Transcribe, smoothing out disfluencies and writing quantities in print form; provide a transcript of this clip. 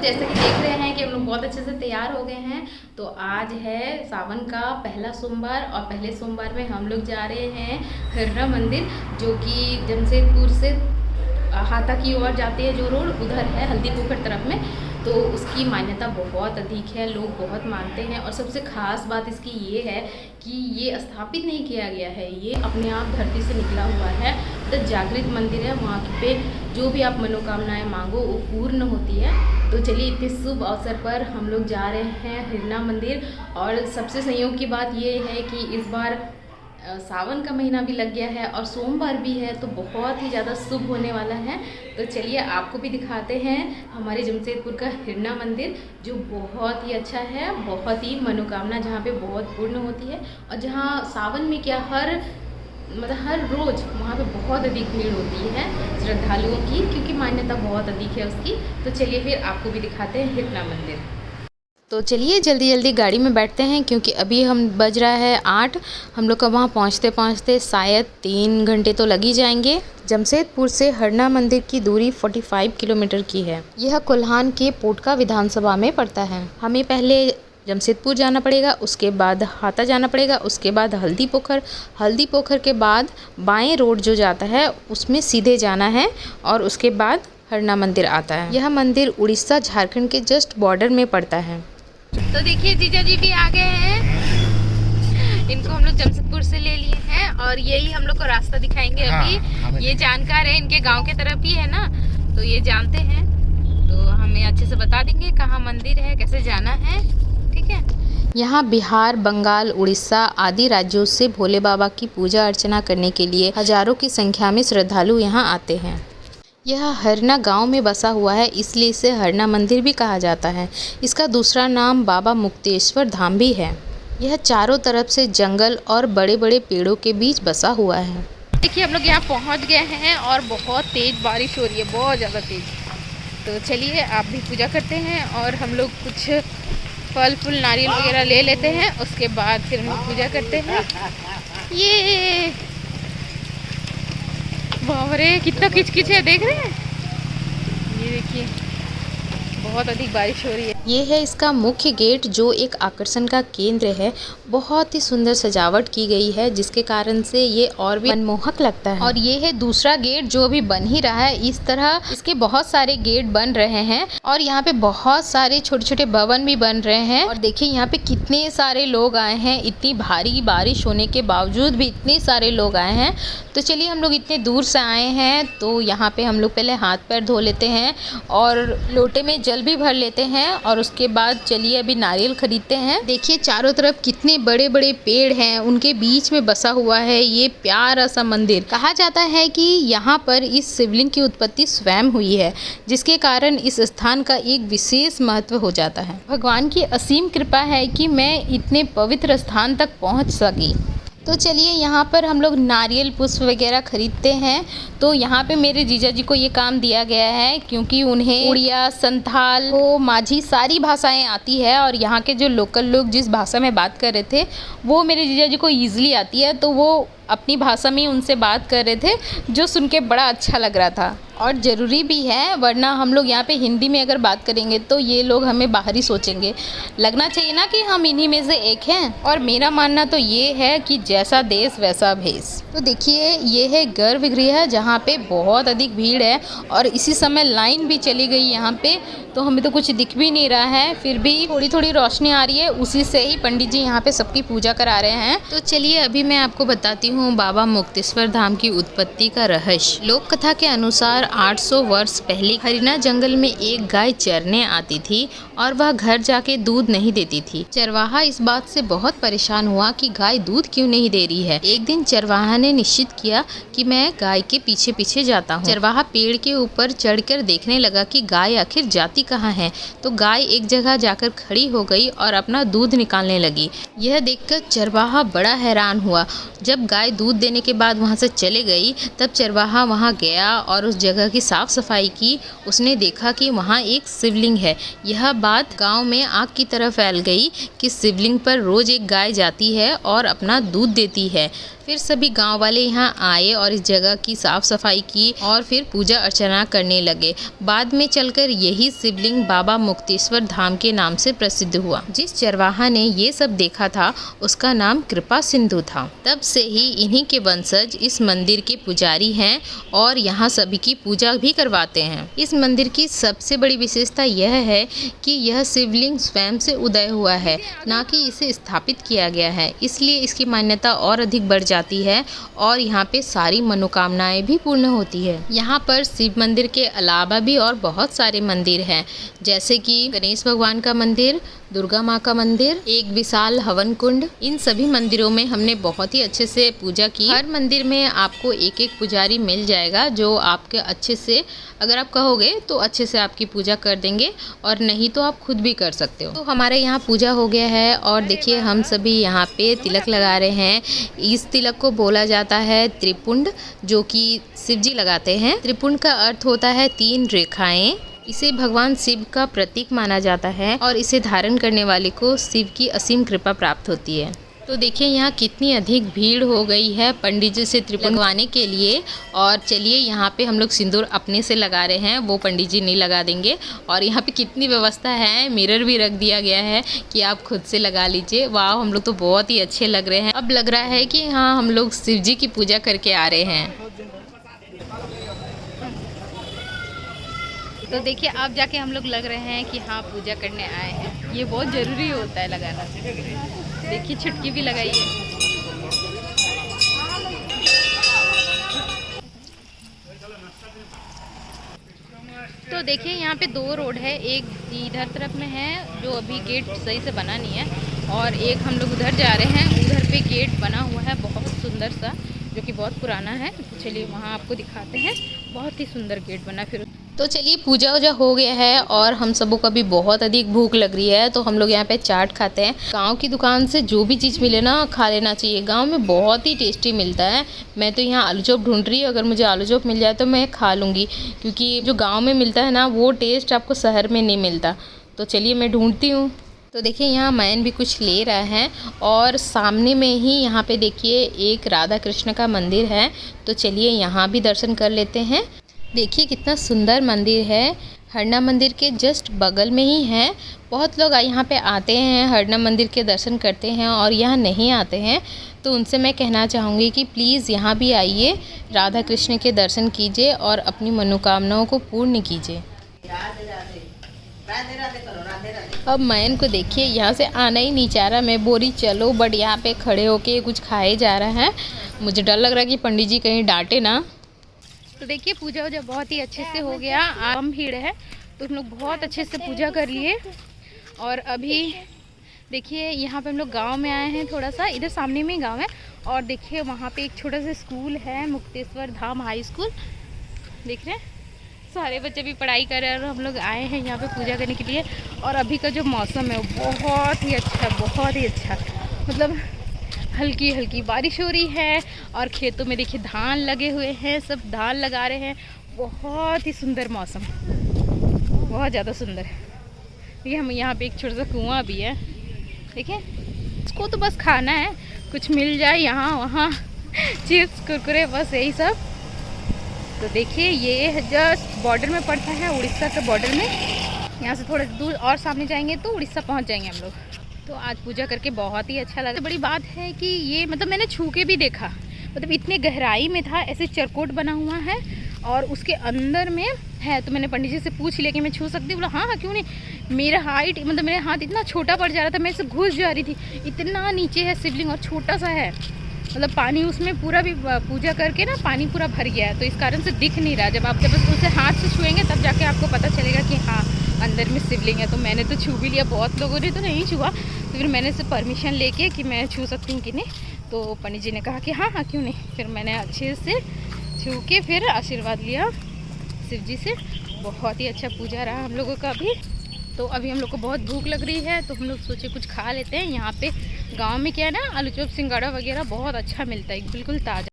जैसे कि देख रहे हैं कि हम लोग बहुत अच्छे से तैयार हो गए हैं। तो आज है सावन का पहला सोमवार और पहले सोमवार में हम लोग जा रहे हैं हिरना मंदिर, जो कि जमशेदपुर से हाता की ओर जाती है, जो रोड उधर है हल्दी पोखर तरफ में। तो उसकी मान्यता बहुत अधिक है, लोग बहुत मानते हैं। और सबसे ख़ास बात इसकी ये है कि ये स्थापित नहीं किया गया है, ये अपने आप धरती से निकला हुआ है। तो जागृत मंदिर है, वहाँ पे जो भी आप मनोकामनाएं मांगो वो पूर्ण होती है। तो चलिए इतने शुभ अवसर पर हम लोग जा रहे हैं हिरना मंदिर। और सबसे संयोग की बात ये है कि इस बार सावन का महीना भी लग गया है और सोमवार भी है, तो बहुत ही ज़्यादा शुभ होने वाला है। तो चलिए आपको भी दिखाते हैं हमारे जमशेदपुर का हिरना मंदिर, जो बहुत ही अच्छा है, बहुत ही मनोकामना जहाँ पे बहुत पूर्ण होती है। और जहाँ सावन में क्या हर रोज़ वहाँ पे बहुत अधिक भीड़ होती है श्रद्धालुओं की, क्योंकि मान्यता बहुत अधिक है उसकी। तो चलिए फिर आपको भी दिखाते हैं हिरना मंदिर। तो चलिए जल्दी जल्दी गाड़ी में बैठते हैं, क्योंकि अभी हम बज रहा है 8। हम लोग का वहाँ पहुँचते पहुँचते शायद 3 घंटे तो लग ही जाएंगे। जमशेदपुर से हिरना मंदिर की दूरी 45 किलोमीटर की है। यह कोल्हान के पोटका विधानसभा में पड़ता है। हमें पहले जमशेदपुर जाना पड़ेगा, उसके बाद हाता जाना पड़ेगा, उसके बाद हल्दी पोखर के बाद बाएं रोड जो जाता है उसमें सीधे जाना है और उसके बाद हिरना मंदिर आता है। यह मंदिर उड़ीसा झारखंड के जस्ट बॉर्डर में पड़ता है। तो देखिए जीजा जी भी आ गए हैं, इनको हम लोग जमशेदपुर से ले लिए हैं और यही हम लोग को रास्ता दिखाएंगे। अभी ये जानकार है, इनके गांव के तरफ ही है ना, तो ये जानते हैं, तो हमें अच्छे से बता देंगे कहाँ मंदिर है, कैसे जाना है। ठीक है। यहाँ बिहार, बंगाल, उड़ीसा आदि राज्यों से भोले बाबा की पूजा अर्चना करने के लिए हजारों की संख्या में श्रद्धालु यहाँ आते हैं। यह हिरना गांव में बसा हुआ है, इसलिए इसे हिरना मंदिर भी कहा जाता है। इसका दूसरा नाम बाबा मुक्तेश्वर धाम भी है। यह चारों तरफ से जंगल और बड़े बड़े पेड़ों के बीच बसा हुआ है। देखिए हम लोग यहाँ पहुँच गए हैं और बहुत तेज़ बारिश हो रही है, बहुत ज़्यादा तेज़। तो चलिए आप भी पूजा करते हैं और हम लोग कुछ फल फूल नारियल वगैरह ले लेते हैं, उसके बाद फिर हम लोग पूजा करते हैं। ये बाप रे कितना किचकिच है, देख रहे हैं, ये देखिए बहुत अधिक बारिश हो रही है। ये है इसका मुख्य गेट, जो एक आकर्षण का केंद्र है। बहुत ही सुंदर सजावट की गई है, जिसके कारण से ये और भी मनमोहक लगता है। और ये है दूसरा गेट जो अभी बन ही रहा है। इस तरह इसके बहुत सारे गेट बन रहे हैं और यहाँ पे बहुत सारे छोटे छोटे भवन भी बन रहे हैं। और देखिए यहाँ पे कितने सारे लोग आए हैं, इतनी भारी बारिश होने के बावजूद भी इतने सारे लोग आए हैं। तो चलिए हम लोग इतने दूर से आए हैं, तो यहाँ पे हम लोग पहले हाथ पैर धो लेते हैं और लोटे में जल भी भर लेते हैं और उसके बाद चलिए अभी नारियल खरीदते हैं। देखिए चारों तरफ कितने बड़े बड़े पेड़ हैं, उनके बीच में बसा हुआ है ये प्यारा सा मंदिर। कहा जाता है कि यहाँ पर इस शिवलिंग की उत्पत्ति स्वयं हुई है, जिसके कारण इस स्थान का एक विशेष महत्व हो जाता है। भगवान की असीम कृपा है कि मैं इतने पवित्र स्थान तक पहुँच सकी। तो चलिए यहाँ पर हम लोग नारियल पुष्प वगैरह खरीदते हैं। तो यहाँ पे मेरे जीजा जी को ये काम दिया गया है, क्योंकि उन्हें उड़िया, संथाल, माझी सारी भाषाएं आती है और यहाँ के जो लोकल लोग जिस भाषा में बात कर रहे थे वो मेरे जीजा जी को ईजिली आती है, तो वो अपनी भाषा में उनसे बात कर रहे थे, जो सुन के बड़ा अच्छा लग रहा था। और ज़रूरी भी है, वरना हम लोग यहाँ पे हिंदी में अगर बात करेंगे तो ये लोग हमें बाहरी सोचेंगे। लगना चाहिए ना कि हम इन्हीं में से एक हैं। और मेरा मानना तो ये है कि जैसा देश वैसा भेष। तो देखिए ये है गर्भगृह, जहाँ पे बहुत अधिक भीड़ है और इसी समय लाइन भी चली गई यहाँ पे, तो हमें तो कुछ दिख भी नहीं रहा है, फिर भी थोड़ी थोड़ी रोशनी आ रही है, उसी से ही पंडित जी यहाँ पे सबकी पूजा करा रहे हैं। तो चलिए अभी मैं आपको बताती हूँ बाबा मुक्तेश्वर धाम की उत्पत्ति का रहस्य। लोक कथा के अनुसार 800 वर्ष पहले हरिना जंगल में एक गाय चरने आती थी और वह घर जाके दूध नहीं देती थी। चरवाहा इस बात से बहुत परेशान हुआ कि गाय दूध क्यों नहीं दे रही है। एक दिन चरवाहा ने निश्चित किया कि मैं गाय के पीछे पीछे जाता हूँ। चरवाहा पेड़ के ऊपर चढ़कर देखने लगा कि गाय आखिर जाती कहाँ है। तो गाय एक जगह जाकर खड़ी हो गई और अपना दूध निकालने लगी। यह देखकर चरवाहा बड़ा हैरान हुआ। जब गाय दूध देने के बाद वहाँ से चले गई, तब चरवाहा वहाँ गया और उस जगह की साफ सफाई की। उसने देखा कि वहाँ एक शिवलिंग है। यह बात गांव में आग की तरह फैल गई कि शिवलिंग पर रोज एक गाय जाती है और अपना दूध देती है। फिर सभी गांव वाले यहाँ आए और इस जगह की साफ सफाई की और फिर पूजा अर्चना करने लगे। बाद में चलकर यही शिवलिंग बाबा मुक्तेश्वर धाम के नाम से प्रसिद्ध हुआ। जिस चरवाहा ने ये सब देखा था उसका नाम कृपा सिंधु था। तब से ही इन्हीं के वंशज इस मंदिर के पुजारी हैं और यहाँ सभी की पूजा भी करवाते हैं। इस मंदिर की सबसे बड़ी विशेषता यह है कि यह शिवलिंग स्वयं से उदय हुआ है, ना कि इसे स्थापित किया गया है, इसलिए इसकी मान्यता और अधिक बढ़ जाती है और यहाँ पे सारी मनोकामनाएं भी पूर्ण होती है। यहाँ पर शिव मंदिर के अलावा भी और बहुत सारे मंदिर हैं, जैसे कि गणेश भगवान का मंदिर, दुर्गा माँ का मंदिर, एक विशाल हवन कुंड। इन सभी मंदिरों में हमने बहुत ही अच्छे से पूजा की। हर मंदिर में आपको एक एक पुजारी मिल जाएगा जो आपके अच्छे से, अगर आप कहोगे तो अच्छे से आपकी पूजा कर देंगे और नहीं तो आप खुद भी कर सकते हो। तो हमारे यहाँ पूजा हो गया है और देखिए हम सभी यहाँ पे तिलक लगा रहे हैं। इस तिलक को बोला जाता है त्रिपुंड, जो कि शिव जी लगाते हैं। त्रिपुंड का अर्थ होता है 3 रेखाएं। इसे भगवान शिव का प्रतीक माना जाता है और इसे धारण करने वाले को शिव की असीम कृपा प्राप्त होती है। तो देखिए यहाँ कितनी अधिक भीड़ हो गई है पंडित जी से त्रिपुंड लगवाने के लिए। और चलिए यहाँ पे हम लोग सिंदूर अपने से लगा रहे हैं, वो पंडित जी नहीं लगा देंगे। और यहाँ पे कितनी व्यवस्था है, मिरर भी रख दिया गया है कि आप खुद से लगा लीजिए। वाह, हम लोग तो बहुत ही अच्छे लग रहे हैं। अब लग रहा है कि हाँ हम लोग शिव जी की पूजा करके आ रहे हैं। तो देखिए अब जाके हम लोग लग रहे हैं कि हाँ पूजा करने आए हैं। ये बहुत ज़रूरी होता है लगाना। देखिए छुटकी भी लगाई है। तो देखिए यहाँ पे 2 रोड है, एक इधर तरफ में है जो अभी गेट सही से बना नहीं है और एक हम लोग उधर जा रहे हैं। उधर पे गेट बना हुआ है बहुत सुंदर सा, जो कि बहुत पुराना है। तो चलिए वहाँ आपको दिखाते हैं, बहुत ही सुंदर गेट बना। फिर तो चलिए पूजा वूजा हो गया है और हम सबों को भी बहुत अधिक भूख लग रही है, तो हम लोग यहाँ पे चाट खाते हैं। गांव की दुकान से जो भी चीज़ मिले ना खा लेना चाहिए, गांव में बहुत ही टेस्टी मिलता है। मैं तो यहाँ आलू चॉप ढूंढ रही हूँ, अगर मुझे आलू चॉप मिल जाए तो मैं खा लूँगी, क्योंकि जो गाँव में मिलता है ना वो टेस्ट आपको शहर में नहीं मिलता। तो चलिए मैं ढूँढती हूँ। तो देखिए यहाँ मैन भी कुछ ले रहा है और सामने में ही यहाँ पे देखिए एक राधा कृष्ण का मंदिर है। तो चलिए यहाँ भी दर्शन कर लेते हैं। देखिए कितना सुंदर मंदिर है, हरना मंदिर के जस्ट बगल में ही है। बहुत लोग यहाँ पे आते हैं, हरना मंदिर के दर्शन करते हैं और यहाँ नहीं आते हैं, तो उनसे मैं कहना चाहूँगी कि प्लीज़ यहाँ भी आइए, राधा कृष्ण के दर्शन कीजिए और अपनी मनोकामनाओं को पूर्ण कीजिए। अब मैं इनको देखिए यहाँ से आना ही नहीं चाह रहा। मैं बोली चलो, बट यहाँ पे खड़े होके कुछ खाए जा रहा है। मुझे डर लग रहा है कि पंडित जी कहीं डांटे ना। तो देखिए पूजा वूजा बहुत ही अच्छे से हो गया। कम भीड़ है तो हम लोग बहुत अच्छे से पूजा कर लिए। और अभी देखिए यहाँ पे हम लोग गांव में आए हैं, थोड़ा सा इधर सामने में ही गांव है। और देखिए वहाँ पे एक छोटा सा स्कूल है, मुक्तेश्वर धाम हाई स्कूल, देख रहे हैं। सारे बच्चे भी पढ़ाई कर रहे हैं और हम लोग आए हैं यहाँ पे पूजा करने के लिए। और अभी का जो मौसम है वो बहुत ही अच्छा, बहुत ही अच्छा, मतलब हल्की हल्की बारिश हो रही है और खेतों में देखिए धान लगे हुए हैं, सब धान लगा रहे हैं। बहुत ही सुंदर मौसम, बहुत ज़्यादा सुंदर है। देखिए हम यहाँ पे एक छोटा सा कुआं भी है, देखिए इसको तो बस खाना है, कुछ मिल जाए यहाँ वहाँ, चिप्स कुरकुरे बस यही सब। तो देखिए ये जस्ट बॉर्डर में पड़ता है, उड़ीसा के बॉर्डर में। यहाँ से थोड़ा दूर और सामने जाएंगे तो उड़ीसा पहुँच जाएंगे हम लोग। तो आज पूजा करके बहुत ही अच्छा लगा। बड़ी बात है कि ये मतलब मैंने छू के भी देखा, मतलब इतने गहराई में था, ऐसे चरकोट बना हुआ है और उसके अंदर में है। तो मैंने पंडित जी से पूछ लिया कि मैं छू सकती हूँ, बोला हाँ हाँ क्यों नहीं। मेरा हाइट मतलब मेरे हाथ इतना छोटा पड़ जा रहा था, मैं इसे घुस जा रही थी। इतना नीचे है शिवलिंग और छोटा सा है, मतलब पानी उसमें पूरा भी पूजा करके ना पानी पूरा भर गया है, तो इस कारण से दिख नहीं रहा। जब उसे हाथ से छुएंगे तब जाके आपको पता चलेगा कि हाँ अंदर में शिवलिंग है। तो मैंने तो छू भी लिया, बहुत लोगों ने तो नहीं छुआ, तो फिर मैंने से परमिशन लेके कि मैं छू सकती हूँ कि नहीं। तो पंडित जी ने कहा कि हाँ हाँ क्यों नहीं। फिर मैंने अच्छे से छू के फिर आशीर्वाद लिया शिव जी से। बहुत ही अच्छा पूजा रहा हम लोगों का अभी। तो अभी हम लोग को बहुत भूख लग रही है, तो हम लोग सोचे कुछ खा लेते हैं। यहाँ पे गांव में क्या है ना, आलू चॉप सिंगाड़ा वगैरह बहुत अच्छा मिलता है, बिल्कुल ताज़ा।